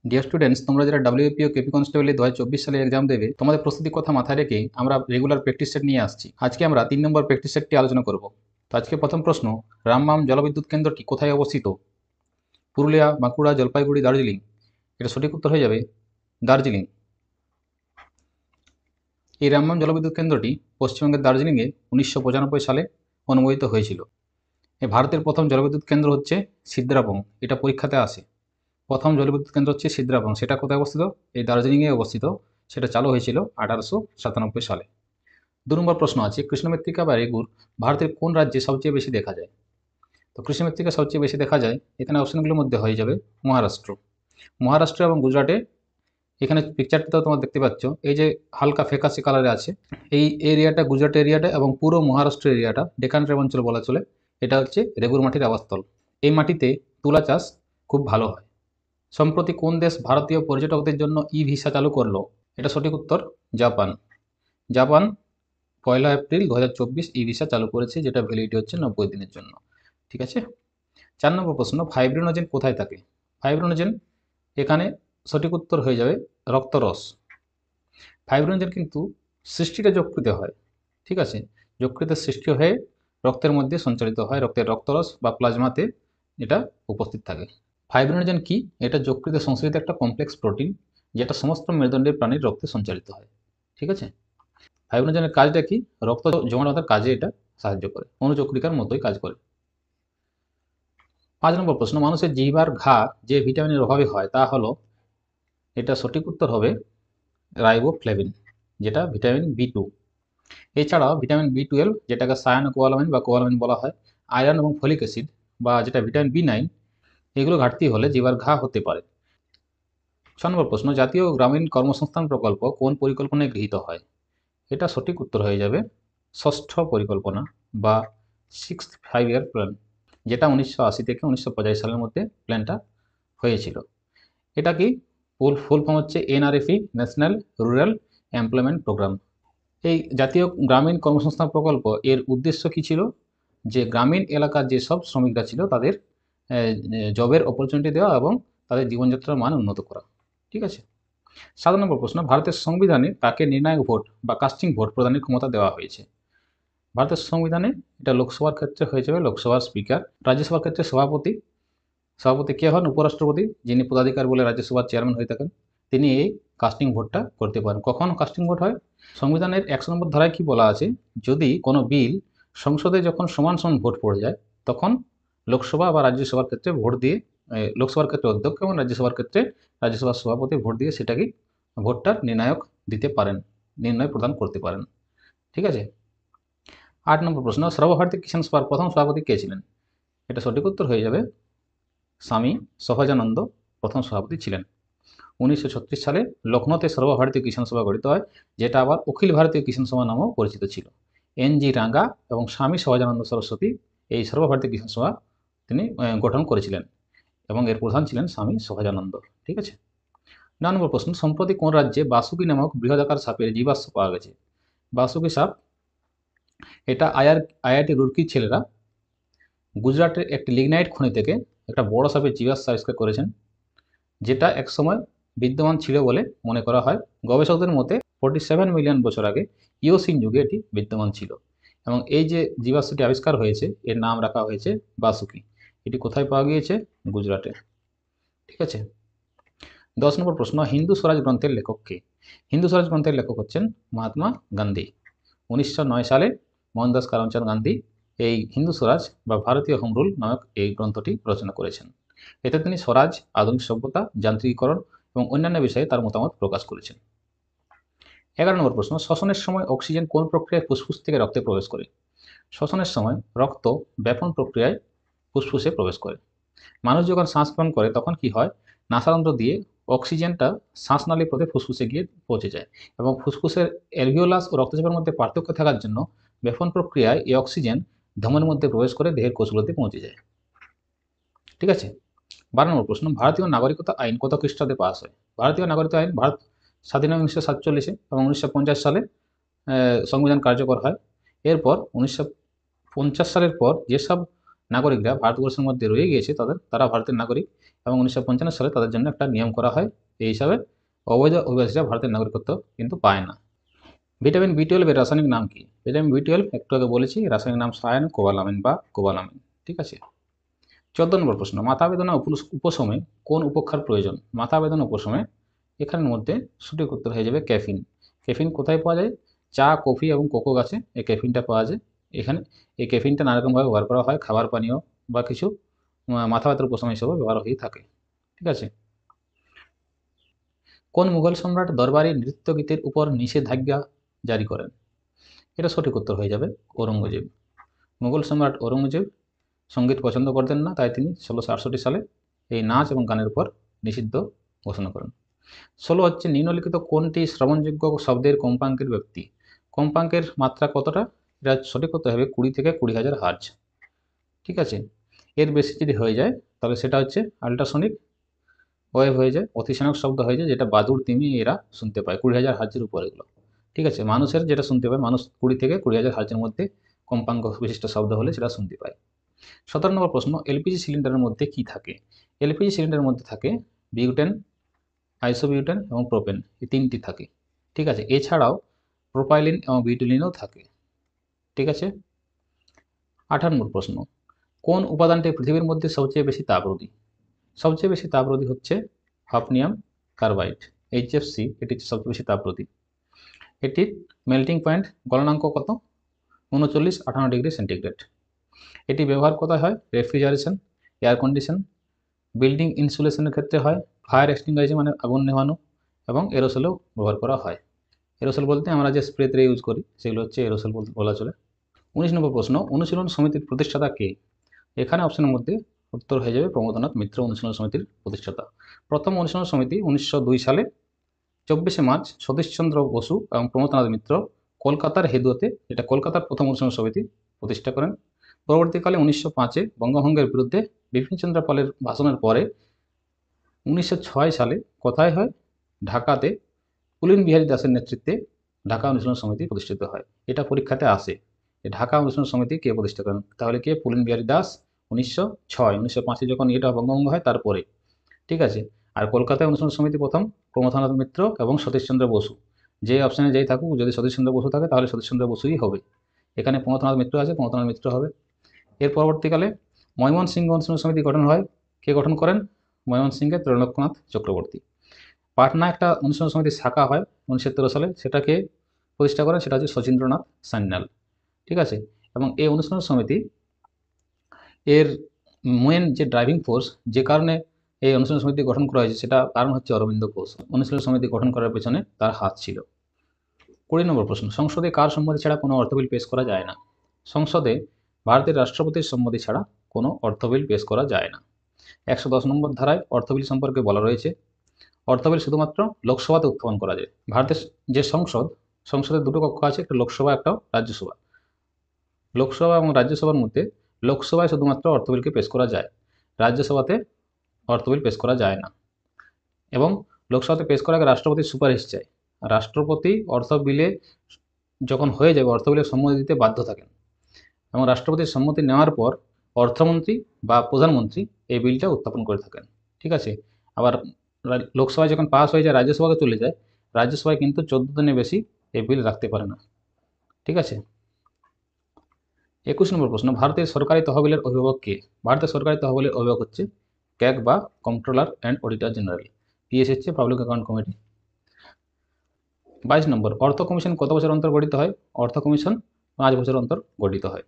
Dear students, তোমরা যারা ডাব্লিউপিও KP constable 2024 সালে এক্সাম দেবে, তোমাদের প্রস্তুতির কথা মাথায় রেখে আমরা রেগুলার প্র্যাকটিস সেট নিয়ে আসছি। আজকে আমরা 3 নম্বর প্র্যাকটিস সেটটি আলোচনা করব। তো আজকে প্রথম প্রশ্ন, রামবাম জলবিদ্যুৎ কেন্দ্রটি কোথায় অবস্থিত? পুরুলিয়া, বাঁকুড়া, জলপাইগুড়ি, দার্জিলিং? এটা সঠিক উত্তর হয়ে যাবে দার্জিলিং। এই রামবাম জলবিদ্যুৎ কেন্দ্রটি পশ্চিমবঙ্গের দার্জিলিংয়ে 1995 সালে অনুমোদিত হয়েছিল। এই ভারতের প্রথম জলবিদ্যুৎ কেন্দ্র হচ্ছে সিদ্রাবং। এটা পরীক্ষাতে আসে। প্রথম জলবিদ্যুৎ কেন্দ্র হচ্ছে সিদ্রাবং। সেটা কোথায় অবস্থিত? এই দার্জিলিংয়ে অবস্থিত। সেটা চালু হয়েছিল 1897 সালে। 2 নম্বর প্রশ্ন আছে, কৃষ্ণমৃত্তিকা বা রেগুর ভারতের কোন রাজ্যে সবচেয়ে বেশি দেখা যায়? তো কৃষ্ণমৃত্তিকা সবচেয়ে বেশি দেখা যায়, এখানে অপশনগুলোর মধ্যে হয়ে যাবে মহারাষ্ট্র এবং গুজরাটে। এখানে পিকচারটাতেও তোমরা দেখতে পাচ্ছ, এই যে হালকা ফ্যাকাশে কালারে আছে, এই এরিয়াটা গুজরাট এরিয়াটা এবং পুরো মহারাষ্ট্র এরিয়াটা ডেকান অঞ্চল বলা চলে। এটা হচ্ছে রেগুর মাটির আবাসস্থল। এই মাটিতে তুলা চাষ খুব ভালো হয়। সম্প্রতি কোন দেশ ভারতীয় পর্যটকদের জন্য ই ভিসা চালু করলো? এটা সঠিক উত্তর জাপান। জাপান 1 এপ্রিল 2024 ই ভিসা চালু করেছে, যেটা ভ্যালিডিটি হচ্ছে 90 দিনের জন্য। ঠিক আছে। 4 নম্বর প্রশ্ন, ফাইব্রিনোজেন কোথায় থাকে? ফাইব্রিনোজেন এখানে সঠিক উত্তর হয়ে যাবে রক্তরস। ফাইব্রিনোজেন কিন্তু সৃষ্টিটা যকৃতে হয়। ঠিক আছে। যকৃতের সৃষ্টি হয়ে রক্তের মধ্যে সঞ্চালিত হয়, রক্তের রক্তরস বা প্লাজমাতে এটা উপস্থিত থাকে। ফাইব্রিনোজেন কি? এটা যকৃতে সংশ্লেষিত একটা কমপ্লেক্স প্রোটিন, যেটা সমস্ত মেরুদণ্ডের প্রাণীর রক্তে সঞ্চালিত হয়। ঠিক আছে। ফাইব্রিনোজেনের কাজটা কি? রক্ত জমাটার কাজে এটা সাহায্য করে, অনুচক্রিকার মতোই কাজ করে। 5 নম্বর প্রশ্ন, মানুষের জিহ্বার ঘা যে ভিটামিনের অভাবে হয় তা হলো? এটা সঠিক উত্তর হবে রাইবোফ্লেভিন, যেটা ভিটামিন বি2। এছাড়াও ভিটামিন বি12, যেটাকে সায়ানোকোয়ালামিন বা কোয়ালামিন বলা হয়, আয়রন এবং ফলিক অ্যাসিড বা যেটা ভিটামিন বি9, এগুলো ঘাটতি হলে জিহ্বার ঘা হতে পারে। 6 নম্বর প্রশ্ন, জাতীয় গ্রামীণ কর্মসংস্থান প্রকল্প কোন পরিকল্পনায় গৃহীত হয়? এটা সঠিক উত্তর হয়ে যাবে ষষ্ঠ পরিকল্পনা বা 6th 5-year প্ল্যান, যেটা 1980 থেকে 1985 সালের মধ্যে প্ল্যানটা হয়েছিল। এটা কি? ফুল ফর্ম হচ্ছে এনআরএফই, ন্যাশনাল রুরাল এমপ্লয়মেন্ট প্রোগ্রাম। এই জাতীয় গ্রামীণ কর্মসংস্থান প্রকল্প এর উদ্দেশ্য কি ছিল? যে গ্রামীণ এলাকার যেসব শ্রমিকরা ছিল তাদের জবের অপরচুনিটি দেওয়া এবং তাদের জীবনযাত্রার মান উন্নত করা। ঠিক আছে। 7 নম্বর প্রশ্ন, ভারতের সংবিধানে কাকে নির্ণায়ক ভোট বা কাস্টিং ভোট প্রদানের ক্ষমতা দেওয়া হয়েছে? ভারতের সংবিধানে এটা লোকসভার ক্ষেত্রে হয়ে যাবে লোকসভার স্পিকার, রাজ্যসভার ক্ষেত্রে সভাপতি। সভাপতি কে হন? উপরাষ্ট্রপতি, যিনি পদাধিকার বলে রাজ্যসভার চেয়ারম্যান হয়ে থাকেন। তিনি এই কাস্টিং ভোটটা করতে পারেন। কখন কাস্টিং ভোট হয়? সংবিধানের 100 নম্বর ধারায় কি বলা আছে? যদি কোনো বিল সংসদে যখন সমান সমান ভোট পড়ে যায়, তখন লোকসভা বা রাজ্যসভার ক্ষেত্রে ভোট দিয়ে, লোকসভার ক্ষেত্রে অধ্যক্ষ এবং রাজ্যসভার ক্ষেত্রে রাজ্যসভার সভাপতি ভোট দিয়ে সেটাকে ভোটটার নির্ণায়ক দিতে পারেন, নির্ণয় প্রদান করতে পারেন। ঠিক আছে। 8 নম্বর প্রশ্ন, সর্বভারতীয় কিষাণ সভার প্রথম সভাপতি কে ছিলেন? এটা সঠিক উত্তর হয়ে যাবে স্বামী সহজানন্দ প্রথম সভাপতি ছিলেন। 1936 সালে লখনৌতে সর্বভারতীয় কিষাণ সভা গঠিত হয়, যেটা আবার অখিল ভারতীয় কিষাণ সভা নামেও পরিচিত ছিল। এন.জি. রাঙ্গা এবং স্বামী সহজানন্দ সরস্বতী এই সর্বভারতীয় কিষাণ সভা তিনি গঠন করেছিলেন এবং এর প্রধান ছিলেন স্বামী সহজানন্দ। ঠিক আছে। 9 নম্বর প্রশ্ন, সম্প্রতি কোন রাজ্যে বাসুকি নামক বৃহদাকার সাপের জীবাশ্ম পাওয়া গেছে? বাসুকি সাপ এটা আইআইটি রুরকির ছেলেরা গুজরাটের একটি লিগনাইট খনি থেকে একটা বড় সাপের জীবাশ্ম আবিষ্কার করেছেন, যেটা একসময় বিদ্যমান ছিল বলে মনে করা হয়। গবেষকদের মতে 47 মিলিয়ন বছর আগে ইওসিন যুগে এটি বিদ্যমান ছিল এবং এই যে জীবাশ্মটি আবিষ্কার হয়েছে এর নাম রাখা হয়েছে বাসুকি। এটি কোথায় পাওয়া গিয়েছে? গুজরাটে। ঠিক আছে। 10 নম্বর প্রশ্ন, হিন্দু স্বরাজ গ্রন্থের লেখক কে? হিন্দু স্বরাজ গ্রন্থের লেখক হচ্ছেন মহাত্মা গান্ধী। 1909 সালে মোহনদাস করমচাঁদ গান্ধী এই হিন্দু স্বরাজ বা ভারতীয় হোম রুল নামক এই গ্রন্থটি রচনা করেছেন। এতে তিনি স্বরাজ, আধুনিক সভ্যতা, যান্ত্রিকীকরণ এবং অন্যান্য বিষয়ে তার মতামত প্রকাশ করেছেন। 11 নম্বর প্রশ্ন, শ্বসনের সময় অক্সিজেন কোন প্রক্রিয়ায় ফুসফুস থেকে রক্তে প্রবেশ করে? শ্বসনের সময় রক্ত ব্যাপন প্রক্রিয়ায় ফুসফুসে প্রবেশ করে। মানুষ যখন শ্বাস গ্রহণ করে তখন কি হয়? নাসারন্ধ্র দিয়ে অক্সিজেনটা শ্বাসনালী পথে ফুসফুসে গিয়ে পৌঁছে যায় এবং ফুসফুসের অ্যালভিওলাস ও রক্তচাপের মধ্যে পার্থক্য থাকার জন্য ব্যাপন প্রক্রিয়ায় এই অক্সিজেন ধমনীর মধ্যে প্রবেশ করে দেহের কোষগুলোতে পৌঁছে যায়। ঠিক আছে। 12 নম্বর প্রশ্ন, ভারতীয় নাগরিকতা আইন কত খ্রিস্টাব্দে পাস হয়? ভারতীয় নাগরিকতা আইন ভারত স্বাধীন হয় 1947 এবং 1950 সালে সংবিধান কার্যকর হয়। এরপর 1950 সালের পর যেসব নাগরিকরা ভারতবর্ষের মধ্যে রয়ে গিয়েছে তারা ভারতের নাগরিক, এবং 1955 সালে তাদের জন্য একটা নিয়ম করা হয়, এই হিসাবে অবৈধ অভিবাসীরা ভারতের নাগরিকত্ব কিন্তু পায় না। ভিটামিন বি 12 এর রাসায়নিক নাম কি? ভিটামিন বি 12 একটু আগে বলেছি, রাসায়নিক নাম সায়ান কোবালামিন বা কোবালামিন। ঠিক আছে। 14 নম্বর প্রশ্ন, মাথা বেদনা উপশমে কোন উপকার প্রয়োজন? মাথা বেদনা উপশমে এখানের মধ্যে সঠিক উত্তর হয়ে যাবে ক্যাফিন। ক্যাফিন কোথায় পাওয়া যায়? চা, কফি এবং কোকো গাছে এই ক্যাফিনটা পাওয়া যায়। এখানে এই ক্যাফিনটা নানারকমভাবে ব্যবহার করা হয়, খাবার পানীয় বা কিছু মাথা ব্যথার উপশম হিসেবে ব্যবহার হয়ে থাকে। ঠিক আছে। কোন মুঘল সম্রাট দরবারি নৃত্যগীতের উপর নিষেধাজ্ঞা জারি করেন? এটা সঠিক উত্তর হয়ে যাবে ঔরঙ্গজেব। মুঘল সম্রাট ঔরঙ্গজেব সঙ্গীত পছন্দ করতেন না, তাই তিনি 1668 সালে এই নাচ এবং গানের উপর নিষিদ্ধ ঘোষণা করেন। 16 হচ্ছে নিম্নলিখিত কোনটি শ্রবণযোগ্য শব্দের কম্পাঙ্কের ব্যক্তি? কম্পাঙ্কের মাত্রা কতটা? এটা সঠিক উত্তর হবে 20 থেকে 20,000 হার্জ। ঠিক আছে। এর বেশি যদি হয়ে যায় তাহলে সেটা হচ্ছে আল্ট্রাসনিক ওয়েভ হয়ে যায়, অতিশানক শব্দ হয়ে যায়, যেটা বাদুড় তিমি এরা শুনতে পায় 20,000 হার্জের উপর এগুলো। ঠিক আছে। মানুষের যেটা শুনতে পায়, মানুষ 20 থেকে 20,000 হার্জের মধ্যে কম্পাঙ্ক বিশিষ্ট শব্দ হলে সেটা শুনতে পায়। 17 নম্বর প্রশ্ন, এলপিজি সিলিন্ডারের মধ্যে কি থাকে? এলপিজি সিলিন্ডারের মধ্যে থাকে বিউটেন, আইসোবিউটেন এবং প্রোপেন, এই তিনটি থাকে। ঠিক আছে। এছাড়াও প্রোপাইলিন এবং বিউটিলিনও থাকে। ঠিক আছে। 18 নম্বর প্রশ্ন, কোন উপাদানটি পৃথিবীর মধ্যে সবচেয়ে বেশি তাপরোধী? সবচেয়ে বেশি তাপরোধী হচ্ছে হাফনিয়াম কার্বাইড, HFC, এটি হচ্ছে সবচেয়ে বেশি তাপরোধী। এটির মেল্টিং পয়েন্ট গলনাঙ্ক কত? 39-58 ডিগ্রি সেন্টিগ্রেড। এটি ব্যবহার কোথায় হয়? রেফ্রিজারেশন, এয়ার কন্ডিশন, বিল্ডিং ইনসুলেশনের ক্ষেত্রে হয়, ফায়ার এক্সটিংগুইশার মানে আগুন নেভানো, এবং এরোসলেও ব্যবহার করা হয়। এরোসল বলতে আমরা যে স্প্রেতে ইউজ করি সেগুলো হচ্ছে এরোসল বলা চলে। 19 নম্বর প্রশ্ন, অনুশীলন সমিতির প্রতিষ্ঠাতা কে? এখানে অপশনের মধ্যে উত্তর হয়ে যাবে প্রমোদনাথ মিত্র, অনুশীলন সমিতির প্রতিষ্ঠাতা। প্রথম অনুশীলন সমিতি 1902 সালে 24শে মার্চ সতীশচন্দ্র বসু এবং প্রমোদনাথ মিত্র কলকাতার হেদুয়াতে, এটা কলকাতার প্রথম অনুশীলন সমিতি প্রতিষ্ঠা করেন। পরবর্তীকালে 1905-এ বঙ্গভঙ্গের বিরুদ্ধে বিপিনচন্দ্র পালের ভাষণের পরে 1906 সালে কোথায় হয়? ঢাকাতে পুলিন বিহারী দাসের নেতৃত্বে ঢাকা অনুশীলন সমিতি প্রতিষ্ঠিত হয়। এটা পরীক্ষাতে আসে, ঢাকা অনুশীলন সমিতি কে প্রতিষ্ঠা করেন? তাহলে কে? পুলিন বিহারী দাস। 1906, 1905-এ যখন এটা বঙ্গভঙ্গ হয় তারপরে। ঠিক আছে। আর কলকাতায় অনুশীলন সমিতি প্রথম প্রমথনাথ মিত্র এবং সতীশচন্দ্র বসু। যে অপশানে যেই থাকুক, যদি সতীশচন্দ্র বসু থাকে তাহলে সতীশচন্দ্র বসুই হবে। এখানে প্রমথনাথ মিত্র আছে, প্রমথনাথ মিত্র হবে। এর পরবর্তীকালে ময়মনসিংহ অনুশীলন সমিতি গঠন হয়। কে গঠন করেন? ময়মনসিংহের ত্রৈলোক্যনাথ চক্রবর্তী। পাটনা একটা অনুশীলন সমিতির শাখা হয় 1913 সালে, সেটাকে প্রতিষ্ঠা করেন, সেটা হচ্ছে শচীন্দ্রনাথ সান্যাল। ঠিক আছে। এবং এই অনুশীলন সমিতি এর মেন যে ড্রাইভিং ফোর্স, যে কারণে এই অনুশীলন সমিতি গঠন করা হয়েছে, সেটা কারণ হচ্ছে অরবিন্দ ঘোষ। অনুশীলন সমিতি গঠন করার পেছনে তার হাত ছিল। 20 নম্বর প্রশ্ন, সংসদে কার সম্মতি ছাড়া কোনো অর্থ বিল পেশ করা যায় না? সংসদে ভারতের রাষ্ট্রপতির সম্মতি ছাড়া কোনো অর্থ বিল পেশ করা যায় না। 110 নম্বর ধারায় অর্থ বিল সম্পর্কে বলা রয়েছে, অর্থ বিল শুধুমাত্র লোকসভাতে উত্থাপন করা যায়। ভারতের যে সংসদের দুটো কক্ষ আছে, একটা লোকসভা, একটা রাজ্যসভা। লোকসভা এবং রাজ্যসভার মধ্যে লোকসভায় শুধুমাত্র অর্থ বিলকে পেশ করা যায়, রাজ্যসভাতে অর্থ বিল পেশ করা যায় না। এবং লোকসভাতে পেশ করার আগে রাষ্ট্রপতির সুপারিশ চাই। রাষ্ট্রপতি অর্থ বিলে যখন হয়ে যাবে, অর্থ বিলে সম্মতি দিতে বাধ্য থাকেন, এবং রাষ্ট্রপতির সম্মতি নেওয়ার পর অর্থমন্ত্রী বা প্রধানমন্ত্রী এই বিলটা উত্থাপন করে থাকেন। ঠিক আছে। আবার লোকসভায় যখন পাস হয়ে যায়, রাজ্যসভাতে চলে যায়, রাজ্যসভায় কিন্তু 14 দিনের বেশি এই বিল রাখতে পারে না। ঠিক আছে। 21 নম্বর প্রশ্ন, ভারতের সরকারি তহবিলের অভিভাবক কে? ভারতের সরকারি তহবিলের অভিভাবক হচ্ছে ক্যাগ বা controller and auditor general. PS হচ্ছে পাবলিক অ্যাকাউন্ট কমিটি। 22 নম্বর, অর্থ কমিশন কত বছর অন্তর গঠিত হয়? অর্থ কমিশন 5 বছর অন্তর গঠিত হয়।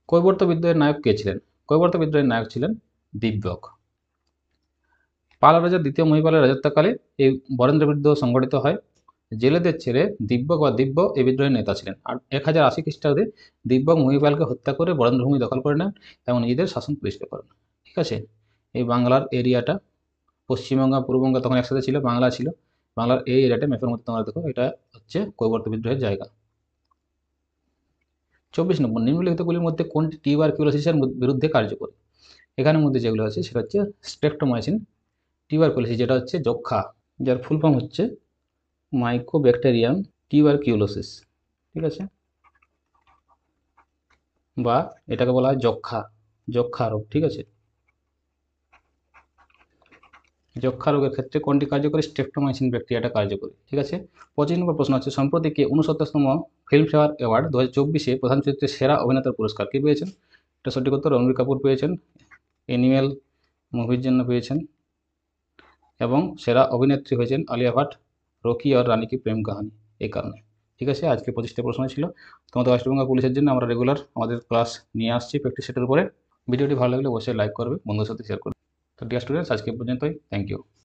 কৈবর্ত বিদ্রোহের নায়ক কে ছিলেন? কৈবর্ত বিদ্রোহের নায়ক ছিলেন দিব্যক। পাল রাজা দ্বিতীয় মহিপালের রাজত্বকালে এই বরেন্দ্র বিদ্রোহ সংগঠিত হয়। জেলেদের ছেড়ে দিব্যক বা দিব্য এই বিদ্রোহের নেতা ছিলেন। আর 1080 খ্রিস্টাব্দে দিব্যক মহিপালকে হত্যা করে বরেন্দ্রভূমি দখল করে নেন এবং নিজেদের শাসন প্রতিষ্ঠা করেন। ঠিক আছে। এই বাংলার এরিয়াটা, পশ্চিমবঙ্গ পূর্ববঙ্গ তখন একসাথে ছিল, বাংলা ছিল, বাংলার এই এরিয়াটা ম্যাপের মধ্যে তোমরা দেখো, এটা হচ্ছে কৈবর্ত বিদ্রোহের জায়গা। 24 নম্বর, নিম্নলিখিতগুলির মধ্যে কোনটি টিউবারকিউলোসিসের বিরুদ্ধে কার্যকরী? এখানের মধ্যে যেগুলো আছে সেটা হচ্ছে স্ট্রেপ্টোমাইসিন, টিউবারকুলোসিস যেটা হচ্ছে যক্ষা, যার ফুল ফর্ম হচ্ছে মাইকোব্যাকটেরিয়াম টিউবারকিউলোসিস। ঠিক আছে। বা এটাকে বলা হয় যক্ষা রোগ। ঠিক আছে, যক্ষা রোগের ক্ষেত্রে কোনটি কার্যকরী? স্ট্রেপ্টোমাইসিন ব্যাকটেরিয়াটা কার্যকরী। ঠিক আছে, 25 নম্বর প্রশ্ন হচ্ছে, সম্প্রতি কে 69তম ফিল্মফেয়ার অ্যাওয়ার্ড 2024-এ প্রধান চরিত্রের সেরা অভিনেতার পুরস্কার কে পেয়েছেন? এটা সঠিক উত্তর রণবীর কাপুর পেয়েছেন, অ্যানিমেল মুভির জন্য পেয়েছেন। এবং সেরা অভিনেত্রী হয়েছেন আলিয়া ভাট, রকি আর রানী কি প্রেম কাহানি, এই কারণে। ঠিক আছে, আজকে 25টা প্রশ্ন ছিল। তোমাদের ওয়েস্ট বেঙ্গল পুলিশের জন্য আমরা রেগুলার আমাদের ক্লাস নিয়ে আসছি প্র্যাকটিস সেটের উপরে। ভিডিওটি ভালো লাগলে অবশ্যই লাইক করবে, বন্ধুদের সাথে শেয়ার করবে। তো ডিয়ার স্টুডেন্টস, আজকে পর্যন্তই। Thank you.